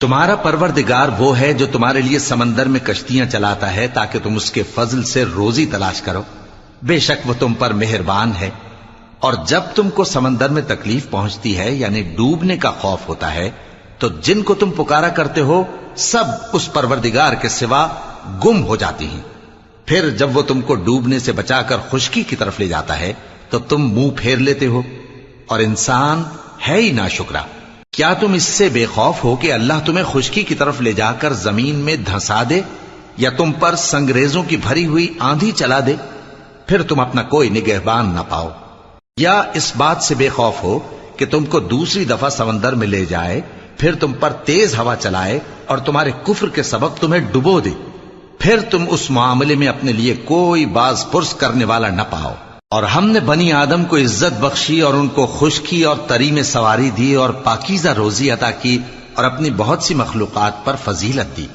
تمہارا پروردگار وہ ہے جو تمہارے لیے سمندر میں کشتیاں چلاتا ہے تاکہ تم اس کے فضل سے روزی تلاش کرو، بے شک وہ تم پر مہربان ہے۔ اور جب تم کو سمندر میں تکلیف پہنچتی ہے یعنی ڈوبنے کا خوف ہوتا ہے تو جن کو تم پکارا کرتے ہو سب اس پروردگار کے سوا گم ہو جاتی ہیں۔ پھر جب وہ تم کو ڈوبنے سے بچا کر خشکی کی طرف لے جاتا ہے تو تم منہ پھیر لیتے ہو، اور انسان ہے ہی ناشکرا۔ کیا تم اس سے بے خوف ہو کہ اللہ تمہیں خشکی کی طرف لے جا کر زمین میں دھنسا دے یا تم پر سنگریزوں کی بھری ہوئی آندھی چلا دے، پھر تم اپنا کوئی نگہبان نہ پاؤ؟ یا اس بات سے بے خوف ہو کہ تم کو دوسری دفعہ سمندر میں لے جائے، پھر تم پر تیز ہوا چلائے اور تمہارے کفر کے سبب تمہیں ڈبو دے، پھر تم اس معاملے میں اپنے لیے کوئی باز پرس کرنے والا نہ پاؤ؟ اور ہم نے بنی آدم کو عزت بخشی اور ان کو خشکی اور تری میں سواری دی اور پاکیزہ روزی عطا کی اور اپنی بہت سی مخلوقات پر فضیلت دی۔